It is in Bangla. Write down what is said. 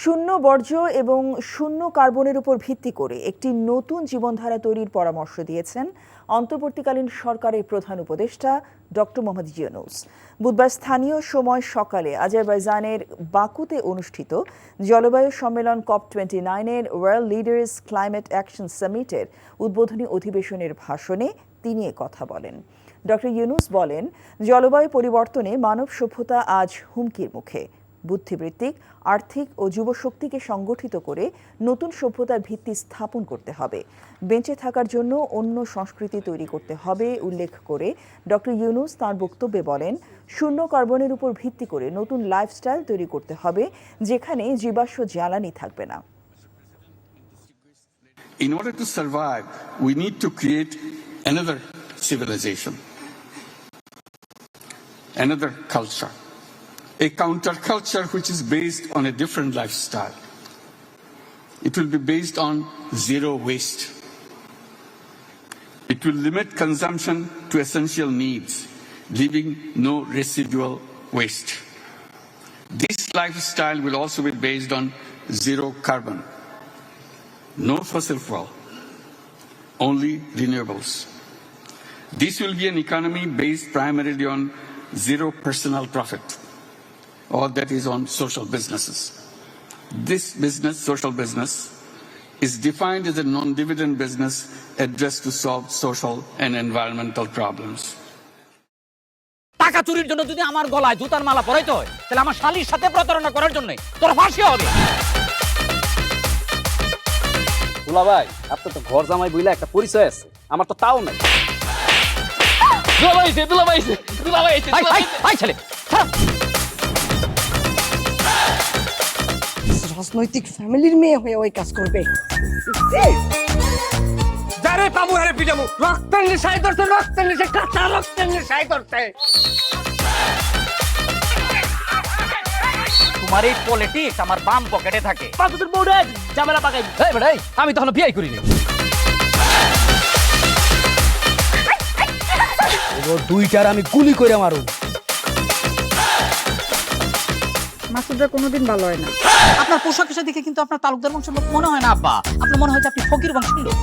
শূন্য বর্জ্য এবং শূন্য কার্বনের উপর ভিত্তি করে একটি নতুন জীবনধারা তৈরির পরামর্শ দিয়েছেন অন্তর্বর্তীকালীন সরকারের প্রধান উপদেষ্টা ডক্টর মোহাম্মদ ইউনূস। বুধবার স্থানীয় সময় সকালে আজারবাইজানের বাকুতে অনুষ্ঠিত জলবায়ু সম্মেলন COP29-এর ওয়ার্ল্ড লিডার্স ক্লাইমেট অ্যাকশন সামিটের উদ্বোধনী অধিবেশনের ভাষণে তিনি এ কথা বলেন। ডক্টর ইউনূস বলেন, জলবায়ু পরিবর্তনে মানব সভ্যতা আজ হুমকির মুখে। বুদ্ধিবৃত্তিক, আর্থিক ও যুবশক্তিকে সংগঠিত করে নতুন সভ্যতার ভিত্তি স্থাপন করতে হবে। বেঁচে থাকার জন্য অন্য সংস্কৃতি তৈরি করতে হবে উল্লেখ করে ডক্টর ইউনূস তাঁর বক্তব্যে বলেন, শূন্য কার্বনের উপর ভিত্তি করে নতুন লাইফস্টাইল তৈরি করতে হবে, যেখানে জীবাশ্ম জ্বালানি থাকবে না। In order to survive, we need to create another civilization, another culture. A counterculture which is based on a different lifestyle. It will be based on zero waste. It will limit consumption to essential needs, leaving no residual waste. This lifestyle will also be based on zero carbon, no fossil fuel, only renewables. This will be an economy based primarily on zero personal profit. All that is on social businesses. This business, social business, is defined as a non-dividend business addressed to solve social and environmental problems. টাকা চুরির জন্য যদি আমার গলায় জুতার মালা পরাইতে হয়, তাহলে আমার শালীর সাথে প্রতারণা করার জন্য তোর ফাঁসি হবে। দুলা ভাই, আপনার তো ঘর জামাই বইলা একটা পরিচয় আছে, আমার তো তাও নাই। ছেলে রাজনৈতিক ফ্যামিলির মেয়ে হয়ে ওই কাজ করবে। যারে পাবো আরে পিটাবো, রক্তের নেশায় ধরতে, রক্তের নেশায়, কাঁচা রক্তের নেশায় ধরতে। তোমার এই পলিটিক্স আমার বাম পকেটে থাকে। তোর বউরে ঝামেলা পাকাই। এই বেটা, আমি তখন বিয়ে করিনি। দুইটার আমি গুলি করে মারু। মাসুদরা কোনোদিন ভালো হয় না। আপনার পোশাক আশাক দেখে কিন্তু আপনার তালুকদার বংশের লোক মনে হয় না আব্বা, আপনার মনে হয় যে আপনি ফকির বংশের লোক।